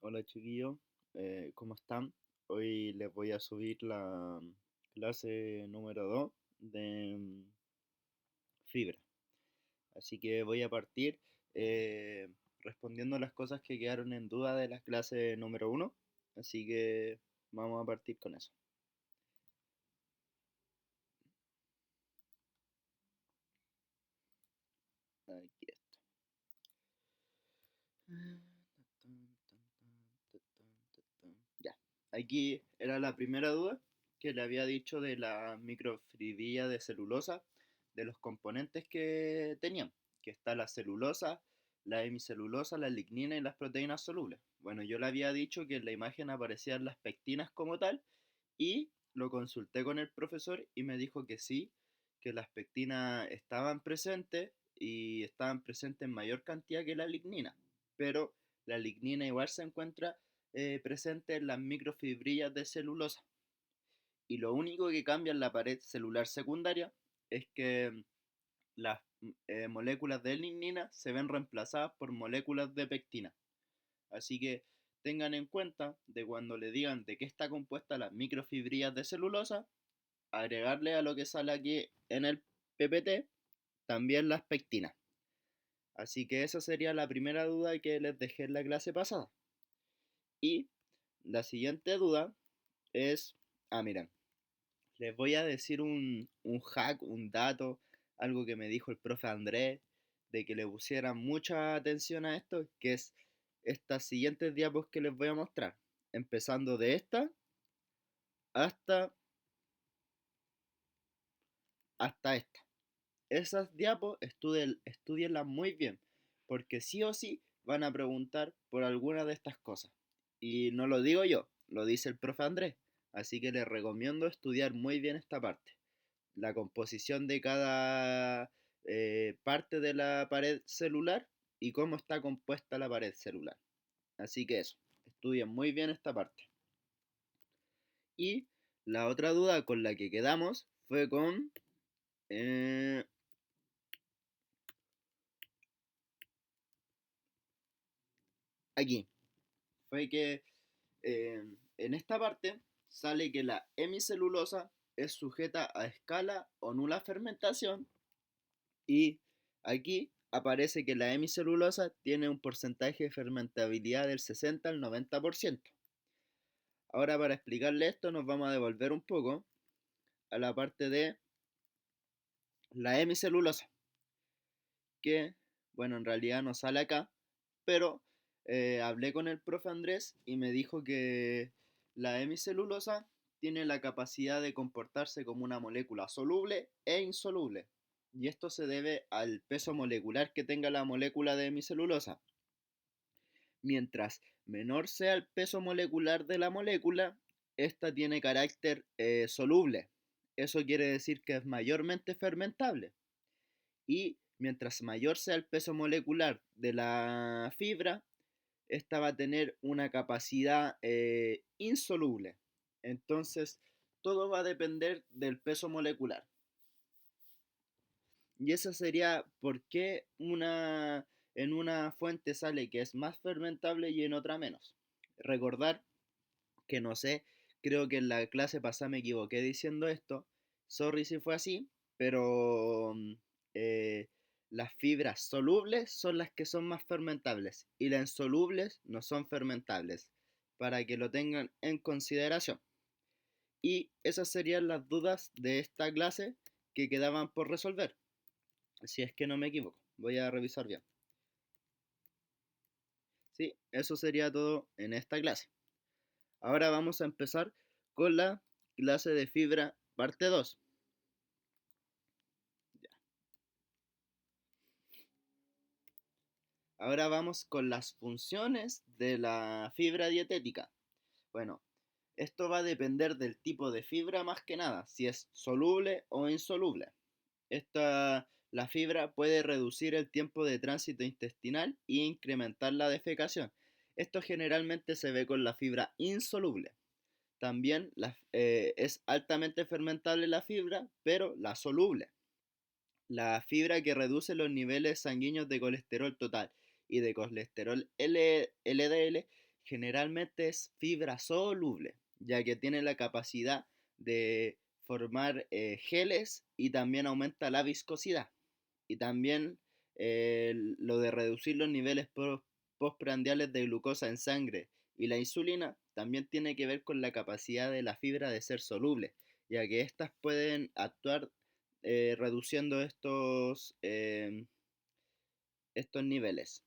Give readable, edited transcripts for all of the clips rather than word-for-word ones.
Hola chiquillos, ¿cómo están? Hoy les voy a subir la clase número 2 de fibra. Así que voy a partir eh, respondiendo las cosas que quedaron en duda de la clase número uno. Así que vamos a partir con eso. Aquí está. Ya, aquí era la primera duda que le había dicho de la microfibrillas de celulosa, de los componentes que tenían, que está la celulosa, la hemicelulosa, la lignina y las proteínas solubles. Bueno, yo le había dicho que en la imagen aparecían las pectinas como tal y lo consulté con el profesor y me dijo que sí, que las pectinas estaban presentes y estaban presentes en mayor cantidad que la lignina, pero la lignina igual se encuentra presente en las microfibrillas de celulosa. Y lo único que cambia en la pared celular secundaria es que las moléculas de lignina se ven reemplazadas por moléculas de pectina. Así que tengan en cuenta de cuando le digan de qué está compuesta las microfibrillas de celulosa, agregarle a lo que sale aquí en el PPT también las pectinas. Así que esa sería la primera duda que les dejé en la clase pasada. Y la siguiente duda es, miren, les voy a decir un hack, un dato, algo que me dijo el profe Andrés, de que le pusieran mucha atención a esto, que es estas siguientes diapos que les voy a mostrar, empezando de esta hasta, hasta esta. Esas diapos estudienlas muy bien, porque sí o sí van a preguntar por alguna de estas cosas. Y no lo digo yo, lo dice el profe Andrés, así que les recomiendo estudiar muy bien esta parte. La composición de cada parte de la pared celular y cómo está compuesta la pared celular. Así que eso, estudien muy bien esta parte. Y la otra duda con la que quedamos fue con eh, aquí. Fue que eh, en esta parte sale que la hemicelulosa es sujeta a escala o nula fermentación y aquí aparece que la hemicelulosa tiene un porcentaje de fermentabilidad del 60 al 90%. Ahora para explicarle esto nos vamos a devolver un poco a la parte de la hemicelulosa, que bueno, en realidad no sale acá, pero hablé con el profe Andrés y me dijo que la hemicelulosa tiene la capacidad de comportarse como una molécula soluble e insoluble. Y esto se debe al peso molecular que tenga la molécula de hemicelulosa. Mientras menor sea el peso molecular de la molécula, esta tiene carácter soluble. Eso quiere decir que es mayormente fermentable. Y mientras mayor sea el peso molecular de la fibra, esta va a tener una capacidad insoluble. Entonces, todo va a depender del peso molecular. Y esa sería por qué en una fuente sale que es más fermentable y en otra menos. Recordar que no sé, creo que en la clase pasada me equivoqué diciendo esto. Sorry si fue así, pero eh, las fibras solubles son las que son más fermentables y las insolubles no son fermentables, para que lo tengan en consideración. Y esas serían las dudas de esta clase que quedaban por resolver, si es que no me equivoco. Voy a revisar bien. Sí, eso sería todo en esta clase. Ahora vamos a empezar con la clase de fibra parte 2. Ahora vamos con las funciones de la fibra dietética. Bueno, esto va a depender del tipo de fibra más que nada, si es soluble o insoluble. La fibra puede reducir el tiempo de tránsito intestinal e incrementar la defecación. Esto generalmente se ve con la fibra insoluble. También es altamente fermentable la fibra, pero la soluble. La fibra que reduce los niveles sanguíneos de colesterol total y de colesterol LDL generalmente es fibra soluble, ya que tiene la capacidad de formar geles y también aumenta la viscosidad. Y también lo de reducir los niveles postprandiales de glucosa en sangre y la insulina también tiene que ver con la capacidad de la fibra de ser soluble, ya que éstas pueden actuar reduciendo estos niveles.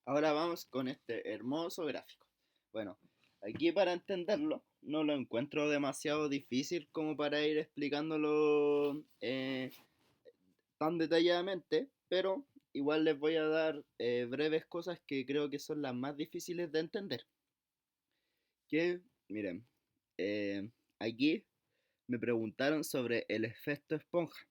Ahora vamos con este hermoso gráfico. Bueno, aquí para entenderlo no lo encuentro demasiado difícil como para ir explicándolo tan detalladamente, pero igual les voy a dar breves cosas que creo que son las más difíciles de entender. Que, miren, aquí me preguntaron sobre el efecto esponja.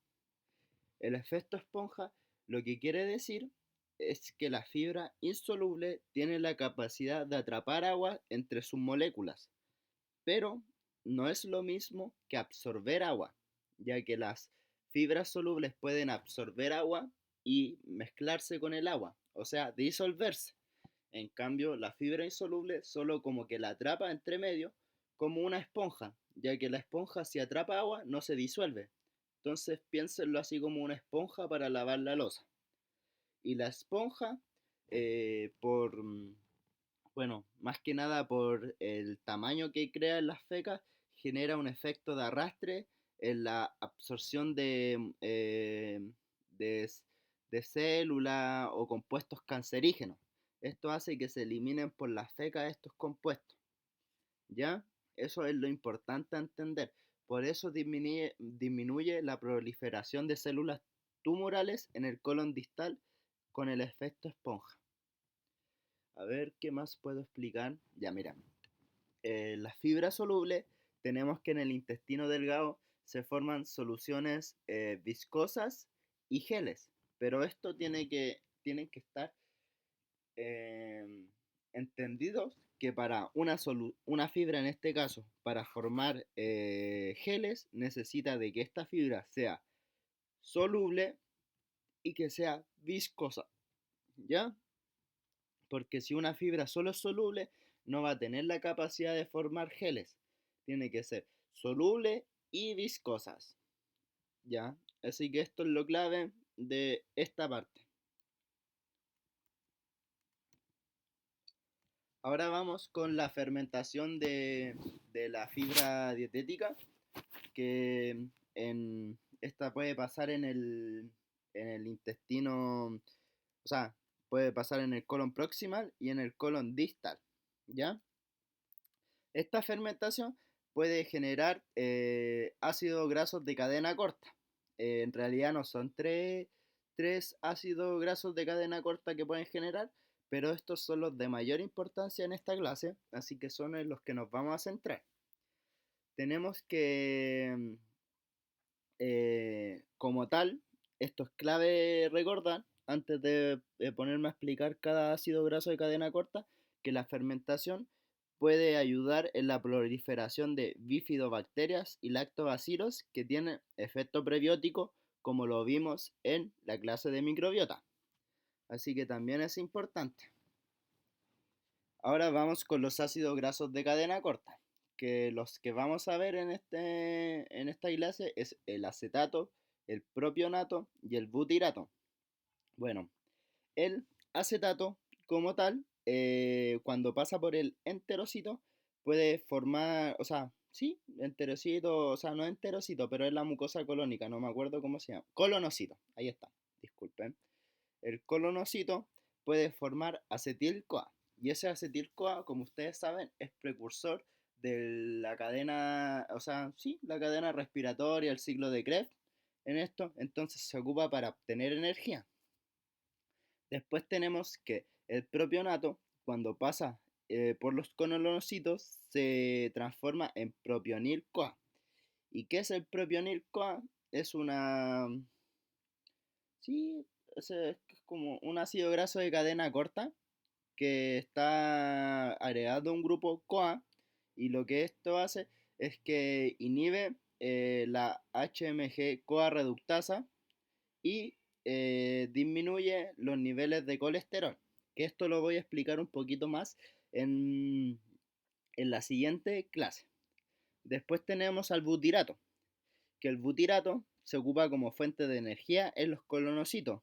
El efecto esponja lo que quiere decir es que la fibra insoluble tiene la capacidad de atrapar agua entre sus moléculas, pero no es lo mismo que absorber agua, ya que las fibras solubles pueden absorber agua y mezclarse con el agua, o sea, disolverse. En cambio, la fibra insoluble solo como que la atrapa entre medio como una esponja, ya que la esponja si atrapa agua no se disuelve. Entonces piénsenlo así como una esponja para lavar la loza. Y la esponja, bueno, más que nada por el tamaño que crea en las fecas, genera un efecto de arrastre en la absorción de, de células o compuestos cancerígenos. Esto hace que se eliminen por las fecas estos compuestos. ¿Ya? Eso es lo importante a entender. Por eso disminuye la proliferación de células tumorales en el colon distal con el efecto esponja. A ver, ¿qué más puedo explicar? Ya, mira. Las fibras solubles, tenemos que en el intestino delgado se forman soluciones viscosas y geles. Pero esto tienen que estar eh, entendidos que para una fibra en este caso, para formar geles, necesita de que esta fibra sea soluble y que sea viscosa, ¿ya? Porque si una fibra solo es soluble, no va a tener la capacidad de formar geles. Tiene que ser soluble y viscosas, ¿ya? Así que esto es lo clave de esta parte. Ahora vamos con la fermentación de la fibra dietética, que esta puede pasar en el intestino, o sea, puede pasar en el colon proximal y en el colon distal, ¿ya? Esta fermentación puede generar ácidos grasos de cadena corta. En realidad no son tres ácidos grasos de cadena corta que pueden generar, pero estos son los de mayor importancia en esta clase, así que son en los que nos vamos a centrar. Tenemos que, como tal, esto es clave recordar, antes de ponerme a explicar cada ácido graso de cadena corta, que la fermentación puede ayudar en la proliferación de bifidobacterias y lactobacilos que tienen efecto prebiótico, como lo vimos en la clase de microbiota. Así que también es importante. Ahora vamos con los ácidos grasos de cadena corta, que los que vamos a ver en esta clase es el acetato, el propionato y el butirato. Bueno, el acetato como tal, cuando pasa por el enterocito, puede formar, o sea, sí, enterocito, o sea, no enterocito, pero es la mucosa colónica, no me acuerdo cómo se llama. Colonocito, ahí está, disculpen. El colonocito puede formar acetil-CoA. Y ese acetil-CoA, como ustedes saben, es precursor de la cadena, o sea, sí, la cadena respiratoria, el ciclo de Krebs en esto, entonces se ocupa para obtener energía. Después tenemos que el propionato, cuando pasa por los colonocitos, se transforma en propionil-CoA. ¿Y qué es el propionil-CoA? Es una, sí, es como un ácido graso de cadena corta que está agregado a un grupo CoA, y lo que esto hace es que inhibe la HMG CoA reductasa y disminuye los niveles de colesterol, que esto lo voy a explicar un poquito más en, en la siguiente clase. Después tenemos al butirato, que el butirato se ocupa como fuente de energía en los colonocitos.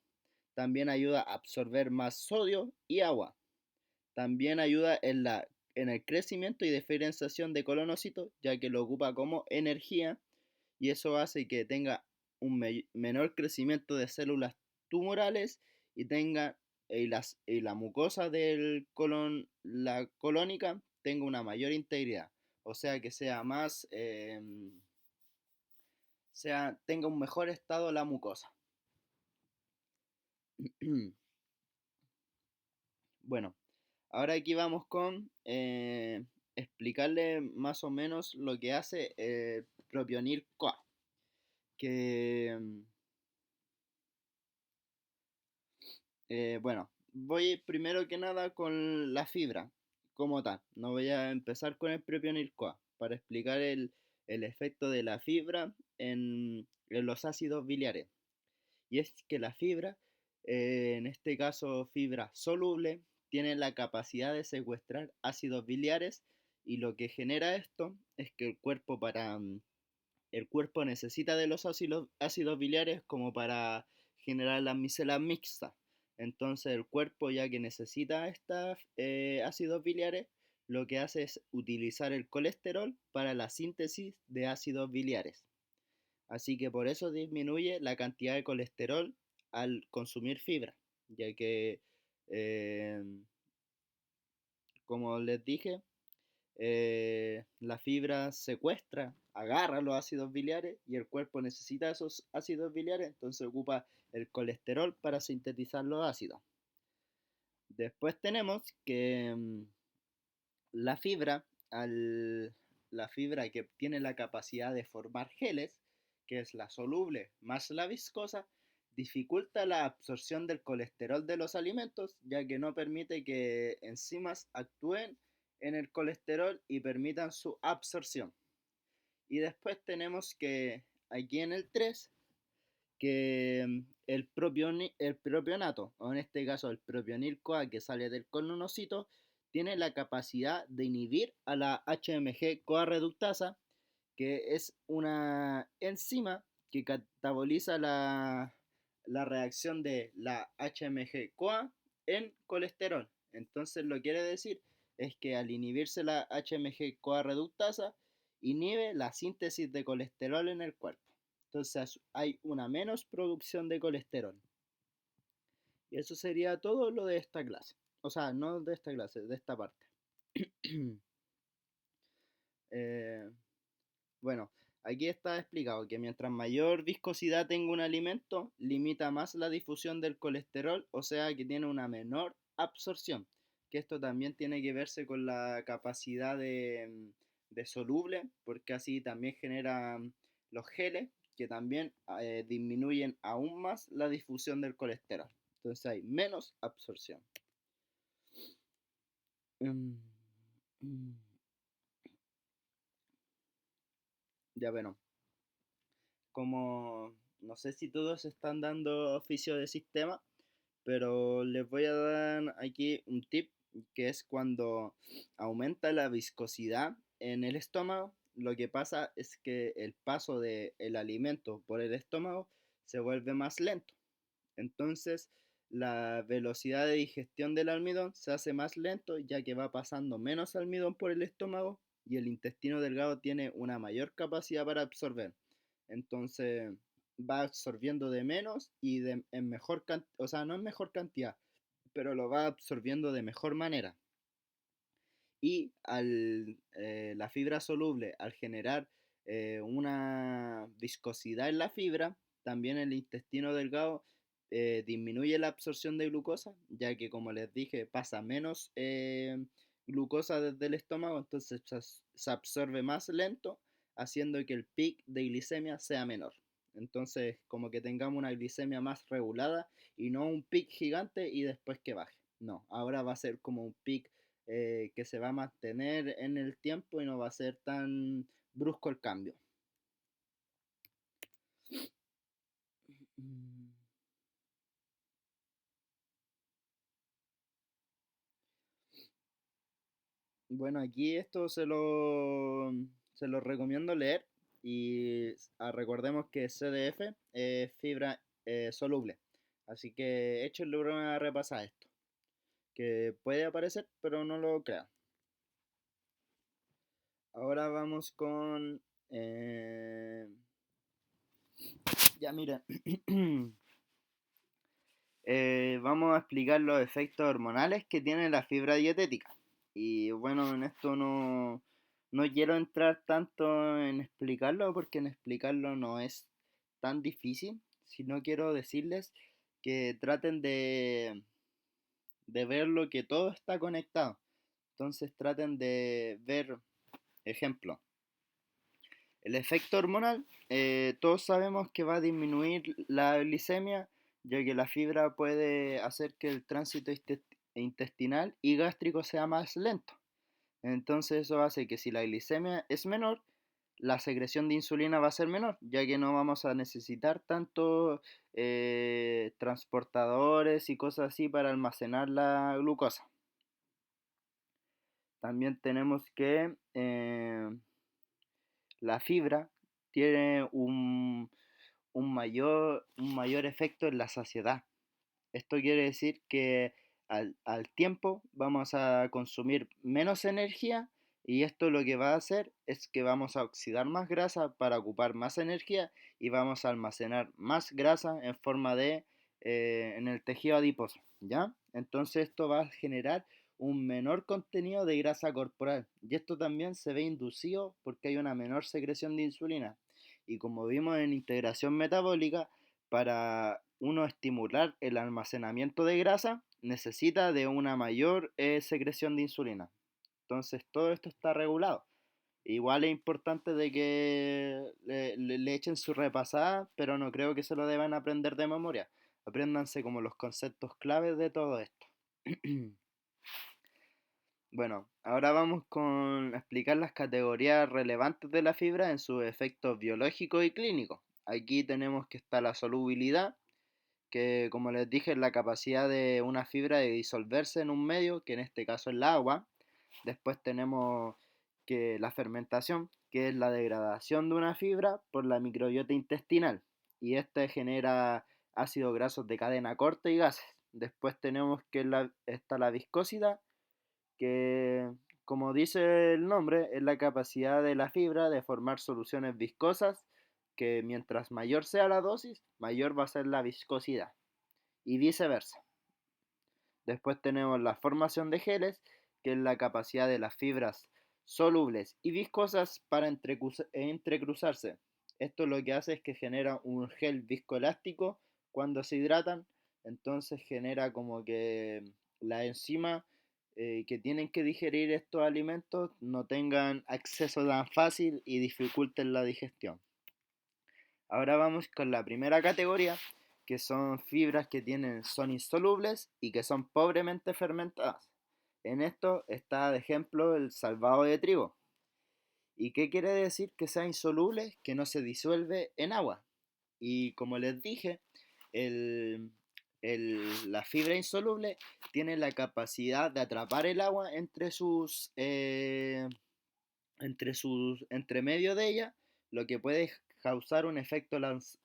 También ayuda a absorber más sodio y agua. También ayuda en el crecimiento y diferenciación de colonocitos, ya que lo ocupa como energía y eso hace que tenga un menor crecimiento de células tumorales y tenga y la mucosa del colon, la colónica tenga una mayor integridad, o sea que sea más, tenga un mejor estado la mucosa. Bueno, ahora aquí vamos con explicarle más o menos lo que hace Propionil CoA, que bueno, voy primero que nada con la fibra como tal. No voy a empezar con el propionil CoA para explicar el efecto de la fibra en los ácidos biliares. Y es que la fibra, en este caso fibra soluble, tiene la capacidad de secuestrar ácidos biliares y lo que genera esto es que el cuerpo necesita de los ácidos biliares como para generar las micelas mixtas. Entonces el cuerpo, ya que necesita estos ácidos biliares, lo que hace es utilizar el colesterol para la síntesis de ácidos biliares. Así que por eso disminuye la cantidad de colesterol al consumir fibra, ya que, eh, como les dije, la fibra secuestra, agarra los ácidos biliares y el cuerpo necesita esos ácidos biliares, entonces ocupa el colesterol para sintetizar los ácidos. Después tenemos que la fibra, la fibra que tiene la capacidad de formar geles, que es la soluble más la viscosa, dificulta la absorción del colesterol de los alimentos, ya que no permite que enzimas actúen en el colesterol y permitan su absorción. Y después tenemos que aquí en el 3 que el propionato, o en este caso el propionil CoA que sale del colonocito, tiene la capacidad de inhibir a la HMG CoA reductasa, que es una enzima que cataboliza la reacción de la HMG CoA en colesterol. Entonces lo que quiere decir es que al inhibirse la HMG CoA reductasa, inhibe la síntesis de colesterol en el cuerpo. Entonces hay una menos producción de colesterol. Y eso sería todo lo de esta clase. O sea, no de esta clase, de esta parte. eh, bueno, aquí está explicado que mientras mayor viscosidad tenga un alimento, limita más la difusión del colesterol, o sea que tiene una menor absorción. Que esto también tiene que verse con la capacidad de soluble, porque así también genera los geles, que también disminuyen aún más la difusión del colesterol. Entonces hay menos absorción. Mm, mm. Ya bueno, como no sé si todos están dando oficio de sistema, pero les voy a dar aquí un tip que es cuando aumenta la viscosidad en el estómago, lo que pasa es que el paso del alimento por el estómago se vuelve más lento. Entonces, la velocidad de digestión del almidón se hace más lento ya que va pasando menos almidón por el estómago y el intestino delgado tiene una mayor capacidad para absorber. Entonces, va absorbiendo de menos y en mejor cantidad, o sea, no en mejor cantidad, pero lo va absorbiendo de mejor manera. Y la fibra soluble, al generar una viscosidad en la fibra, también el intestino delgado disminuye la absorción de glucosa, ya que como les dije, pasa menos glucosa desde el estómago, entonces se absorbe más lento, haciendo que el pic de glicemia sea menor. Entonces, como que tengamos una glicemia más regulada y no un pic gigante y después que baje. No, ahora va a ser como un pic que se va a mantener en el tiempo y no va a ser tan brusco el cambio. Bueno, aquí esto se lo recomiendo leer y recordemos que CDF es fibra soluble. Así que échenle una repasada a esto, que puede aparecer, pero no lo crean. Ahora vamos con... ya miren, vamos a explicar los efectos hormonales que tiene la fibra dietética. Y bueno, en esto no quiero entrar tanto en explicarlo porque en explicarlo no es tan difícil, sino quiero decirles que traten de ver lo que todo está conectado. Entonces traten de ver, ejemplo, el efecto hormonal, todos sabemos que va a disminuir la glicemia, ya que la fibra puede hacer que el tránsito intestinal y gástrico sea más lento. Entonces eso hace que si la glicemia es menor, la secreción de insulina va a ser menor, ya que no vamos a necesitar tanto transportadores y cosas así para almacenar la glucosa. También tenemos que la fibra tiene un mayor efecto en la saciedad. Esto quiere decir que al tiempo vamos a consumir menos energía y esto lo que va a hacer es que vamos a oxidar más grasa para ocupar más energía y vamos a almacenar más grasa en forma de en el tejido adiposo, ¿ya? Entonces esto va a generar un menor contenido de grasa corporal y esto también se ve inducido porque hay una menor secreción de insulina y como vimos en integración metabólica, para uno estimular el almacenamiento de grasa, necesita de una mayor secreción de insulina. Entonces todo esto está regulado. Igual es importante de que le echen su repasada, pero no creo que se lo deban aprender de memoria. Apréndanse como los conceptos claves de todo esto. Bueno, ahora vamos con explicar las categorías relevantes de la fibra en sus efectos biológicos y clínicos. Aquí tenemos que está la solubilidad, que como les dije es la capacidad de una fibra de disolverse en un medio, que en este caso es el agua. Después tenemos que la fermentación, que es la degradación de una fibra por la microbiota intestinal, y este genera ácidos grasos de cadena corta y gases. Después tenemos que está la viscosidad, que como dice el nombre, es la capacidad de la fibra de formar soluciones viscosas, que mientras mayor sea la dosis, mayor va a ser la viscosidad y viceversa. Después tenemos la formación de geles, que es la capacidad de las fibras solubles y viscosas para entrecruzarse. Esto lo que hace es que genera un gel viscoelástico cuando se hidratan, entonces genera como que la enzima que tienen que digerir estos alimentos no tengan acceso tan fácil y dificulten la digestión. Ahora vamos con la primera categoría, que son fibras que son insolubles y que son pobremente fermentadas. En esto está de ejemplo el salvado de trigo. ¿Y qué quiere decir que sea insoluble? Que no se disuelve en agua. Y como les dije, el, la fibra insoluble tiene la capacidad de atrapar el agua entre medio de ella, lo que puede causar un efecto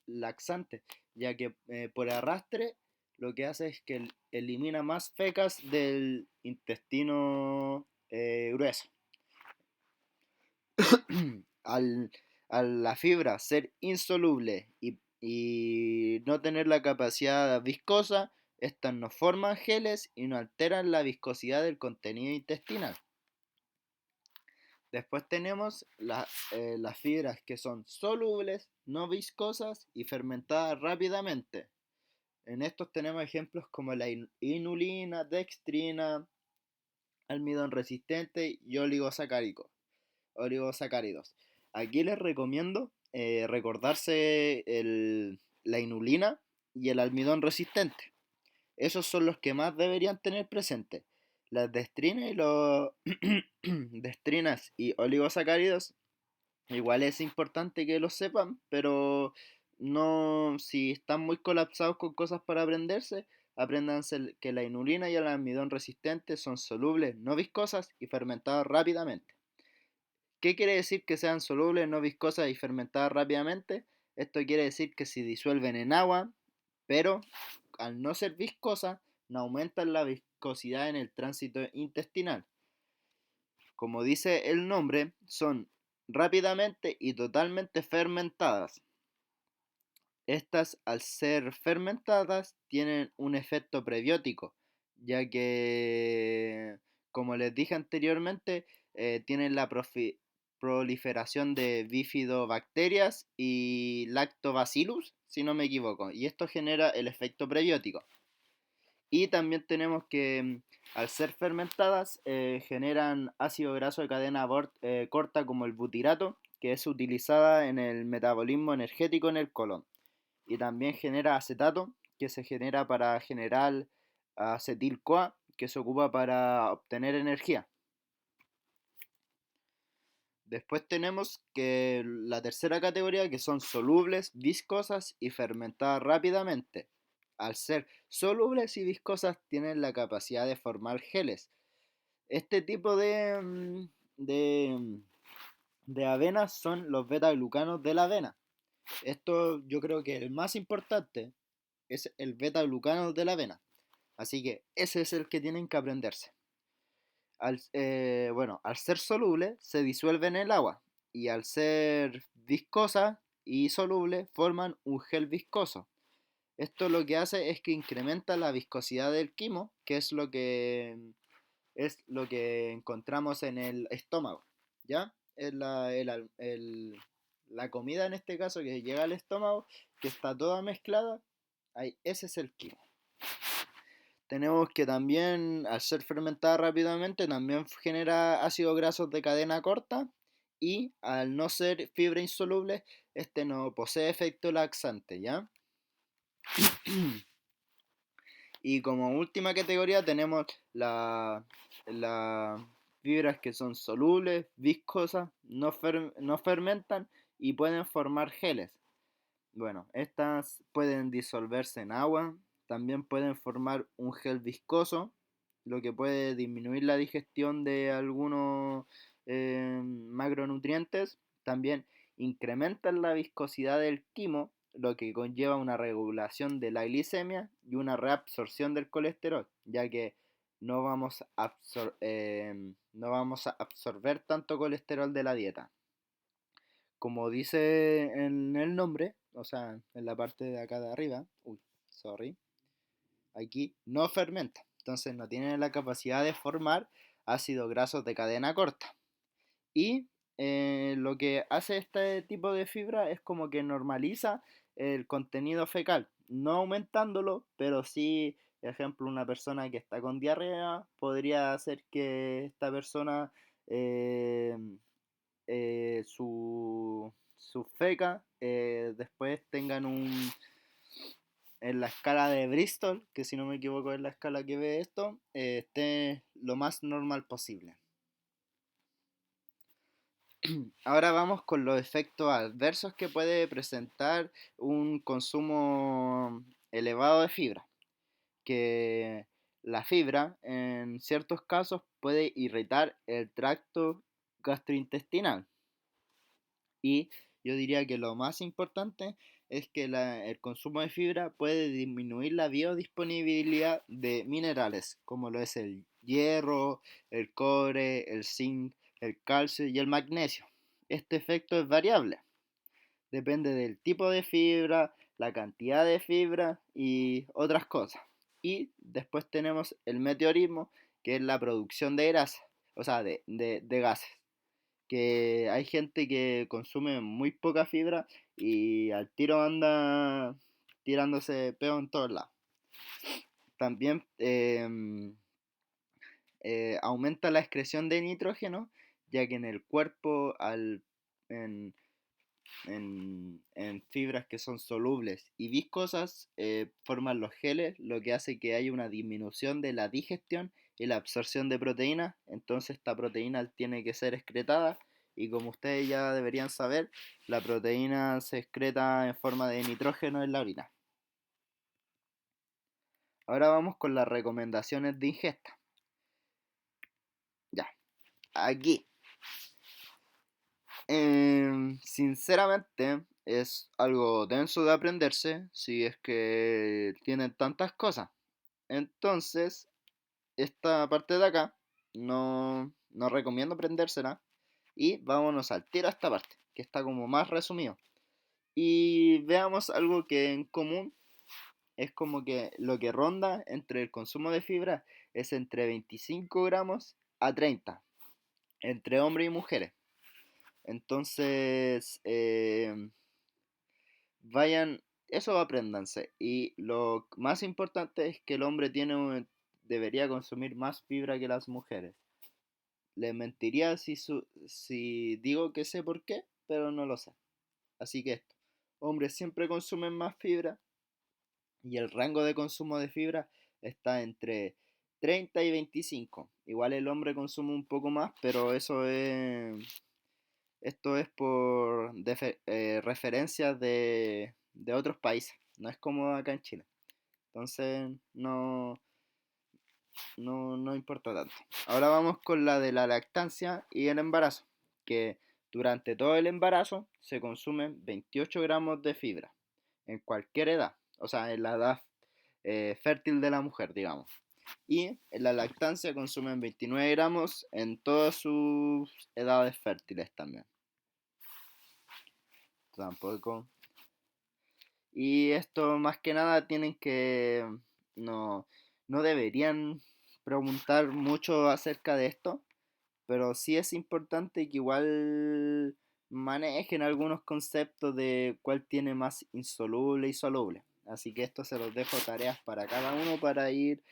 laxante, ya que por arrastre lo que hace es que elimina más fecas del intestino grueso. al, a la fibra ser insoluble y no tener la capacidad viscosa, estas no forman geles y no alteran la viscosidad del contenido intestinal. Después tenemos las fibras que son solubles, no viscosas y fermentadas rápidamente. En estos tenemos ejemplos como la inulina, dextrina, almidón resistente y oligosacáridos. Aquí les recomiendo recordarse la inulina y el almidón resistente. Esos son los que más deberían tener presente. Las dextrinas y los dextrinas y oligosacáridos igual es importante que lo sepan, pero no, si están muy colapsados con cosas para aprenderse, apréndanse que la inulina y el almidón resistente son solubles, no viscosas y fermentadas rápidamente. ¿Qué quiere decir que sean solubles, no viscosas y fermentadas rápidamente? Esto quiere decir que se disuelven en agua, pero al no ser viscosas, no aumentan la viscosidad en el tránsito intestinal. Como dice el nombre, son rápidamente y totalmente fermentadas. Estas, al ser fermentadas, tienen un efecto prebiótico, ya que, como les dije anteriormente, tienen la proliferación de bifidobacterias y lactobacillus, si no me equivoco, y esto genera el efecto prebiótico. Y también tenemos que al ser fermentadas generan ácido graso de cadena corta como el butirato, que es utilizada en el metabolismo energético en el colon. Y también genera acetato, que se genera para generar acetil-CoA, que se ocupa para obtener energía. Después tenemos que la tercera categoría, que son solubles, viscosas y fermentadas rápidamente. Al ser solubles y viscosas tienen la capacidad de formar geles. Este tipo de avenas son los beta-glucanos de la avena. Esto yo creo que el más importante es el beta-glucano de la avena. Así que ese es el que tienen que aprenderse. Al ser soluble se disuelve en el agua y al ser viscosa y soluble forman un gel viscoso. Esto lo que hace es que incrementa la viscosidad del quimo, que es lo que encontramos en el estómago, ¿ya? Es la comida en este caso que llega al estómago, que está toda mezclada, ahí, ese es el quimo. Tenemos que también, al ser fermentada rápidamente, también genera ácidos grasos de cadena corta y al no ser fibra insoluble, este no posee efecto laxante, ¿ya? Y como última categoría tenemos las fibras que son solubles, viscosas, no fermentan y pueden formar geles. Bueno, estas pueden disolverse en agua, también pueden formar un gel viscoso, lo que puede disminuir la digestión de algunos macronutrientes. También incrementan la viscosidad del quimo, lo que conlleva una regulación de la glicemia y una reabsorción del colesterol, ya que no vamos a absorber tanto colesterol de la dieta. Como dice en el nombre, o sea, en la parte de acá de arriba, aquí no fermenta, entonces no tiene la capacidad de formar ácidos grasos de cadena corta. Y lo que hace este tipo de fibra es como que normaliza el contenido fecal, no aumentándolo, pero sí, por ejemplo, una persona que está con diarrea podría hacer que esta persona eh, su feca después tengan en la escala de Bristol, que si no me equivoco es la escala que ve esto, esté lo más normal posible. Ahora vamos con los efectos adversos que puede presentar un consumo elevado de fibra, que la fibra en ciertos casos puede irritar el tracto gastrointestinal. Y yo diría que lo más importante es que el consumo de fibra puede disminuir la biodisponibilidad de minerales, como lo es el hierro, el cobre, el zinc, el calcio y el magnesio. Este efecto es variable, depende del tipo de fibra, la cantidad de fibra y otras cosas. Y después tenemos el meteorismo, que es la producción de grasa, o sea, de gases, que hay gente que consume muy poca fibra y al tiro anda tirándose peo en todos lados. También aumenta la excreción de nitrógeno, ya que en el cuerpo, en, en fibras que son solubles y viscosas, forman los geles, lo que hace que haya una disminución de la digestión y la absorción de proteínas. Entonces esta proteína tiene que ser excretada y, como ustedes ya deberían saber, la proteína se excreta en forma de nitrógeno en la orina. Ahora vamos con las recomendaciones de ingesta. Ya, aquí. Sinceramente es algo denso de aprenderse si es que tienen tantas cosas. Entonces, esta parte de acá no recomiendo aprendérsela. Y vámonos al tiro a esta parte, que está como más resumido. Y veamos algo que en común es como que lo que ronda entre el consumo de fibra es entre 25 gramos a 30, entre hombres y mujeres. Entonces, vayan, eso apréndanse. Y lo más importante es que el hombre debería consumir más fibra que las mujeres. Les mentiría si digo que sé por qué, pero no lo sé. Así que esto, hombres siempre consumen más fibra y el rango de consumo de fibra está entre 30 y 25. Igual el hombre consume un poco más, pero esto es por referencias de otros países. No es como acá en Chile. Entonces no importa tanto. Ahora vamos con la de la lactancia y el embarazo, que durante todo el embarazo se consumen 28 gramos de fibra en cualquier edad, o sea, en la edad fértil de la mujer, digamos. Y en la lactancia consumen 29 gramos en todas sus edades fértiles también. Tampoco. Y esto más que nada tienen que... No, no deberían preguntar mucho acerca de esto, pero sí es importante que igual manejen algunos conceptos de cuál tiene más insoluble y soluble. Así que esto se los dejo tareas para cada uno para ir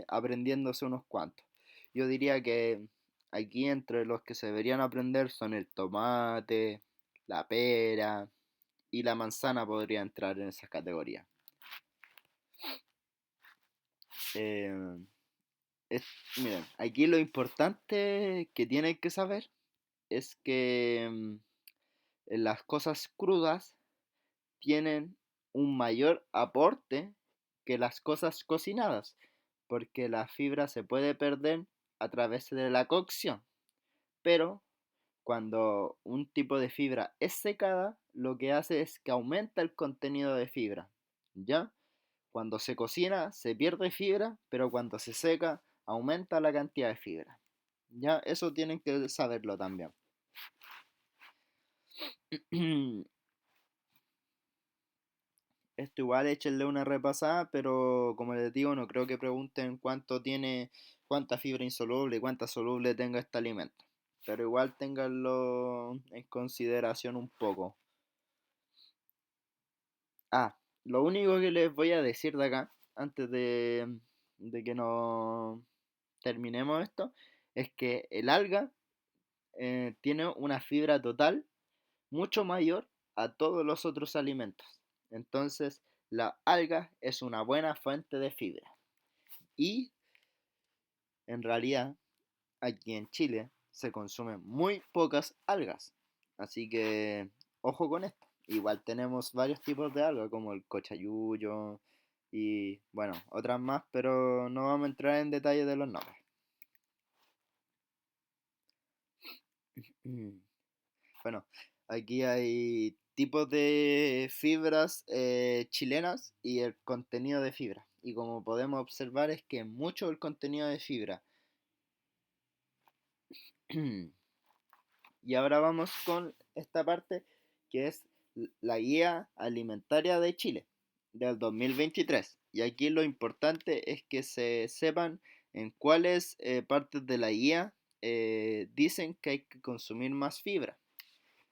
aprendiéndose unos cuantos. Yo diría que aquí entre los que se deberían aprender son el tomate, la pera y la manzana podría entrar en esas categorías. Eh, es- Miren, aquí lo importante que tienen que saber es que las cosas crudas tienen un mayor aporte que las cosas cocinadas, porque la fibra se puede perder a través de la cocción, pero cuando un tipo de fibra es secada, lo que hace es que aumenta el contenido de fibra, ¿ya? Cuando se cocina se pierde fibra, pero cuando se seca aumenta la cantidad de fibra. Ya, eso tienen que saberlo también. Esto igual échenle una repasada, pero como les digo, no creo que pregunten cuánta fibra insoluble y cuánta soluble tenga este alimento. Pero igual ténganlo en consideración un poco. Ah, lo único que les voy a decir de acá, antes de que no terminemos esto, es que el alga tiene una fibra total mucho mayor a todos los otros alimentos. Entonces, la alga es una buena fuente de fibra. Y en realidad, aquí en Chile se consumen muy pocas algas. Así que, ojo con esto. Igual tenemos varios tipos de algas, como el cochayuyo y, bueno, otras más, pero no vamos a entrar en detalle de los nombres. Bueno, aquí hay tipos de fibras chilenas y el contenido de fibra. Y como podemos observar es que mucho el contenido de fibra. Y ahora vamos con esta parte que es la guía alimentaria de Chile del 2023. Y aquí lo importante es que se sepan en cuáles partes de la guía dicen que hay que consumir más fibra.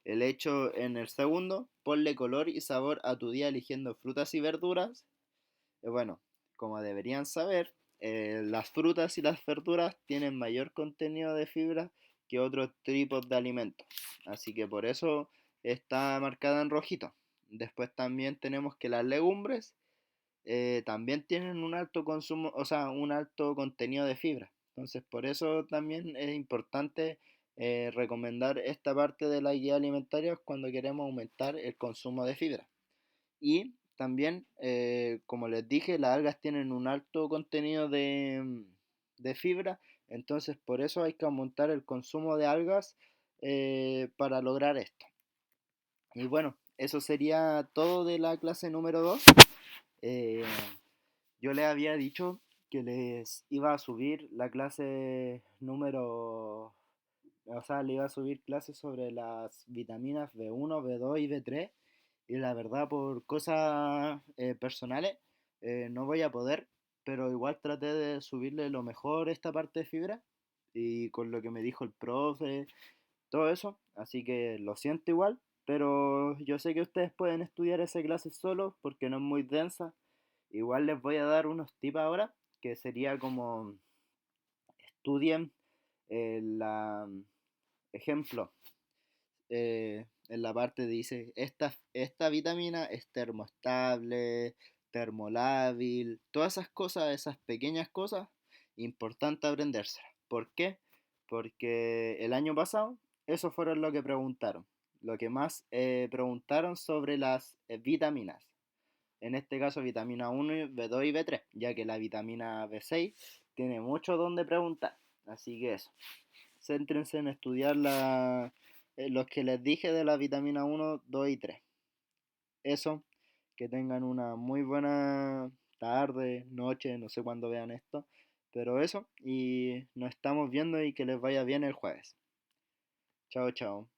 El hecho en el segundo, ponle color y sabor a tu día eligiendo frutas y verduras. Bueno, como deberían saber, las frutas y las verduras tienen mayor contenido de fibra que otros tipos de alimentos. Así que por eso está marcada en rojito. Después también tenemos que las legumbres también tienen un alto consumo, o sea, un alto contenido de fibra. Entonces, por eso también es importante recomendar esta parte de la guía alimentaria cuando queremos aumentar el consumo de fibra. Y también, como les dije, las algas tienen un alto contenido de fibra, entonces por eso hay que aumentar el consumo de algas para lograr esto. Y bueno, eso sería todo de la clase número 2. Eh, yo les había dicho que les iba a subir la clase número, o sea, le iba a subir clases sobre las vitaminas B1, B2 y B3. Y la verdad, por cosas personales, no voy a poder, pero igual traté de subirle lo mejor esta parte de fibra. Y con lo que me dijo el profe, todo eso. Así que lo siento igual, pero yo sé que ustedes pueden estudiar esa clase solos porque no es muy densa. Igual les voy a dar unos tips ahora, que sería como estudien la ejemplo. En la parte dice, esta vitamina es termoestable, termolábil, todas esas cosas, esas pequeñas cosas, importante aprendérselas. ¿Por qué? Porque el año pasado, eso fueron lo que preguntaron. Lo que más preguntaron sobre las vitaminas. En este caso, vitamina 1, B2 y B3, ya que la vitamina B6 tiene mucho donde preguntar. Así que eso, céntrense en estudiar los que les dije de la vitamina 1, 2 y 3. Eso, que tengan una muy buena tarde, noche, no sé cuándo vean esto, pero eso, y nos estamos viendo y que les vaya bien el jueves. Chao, chao.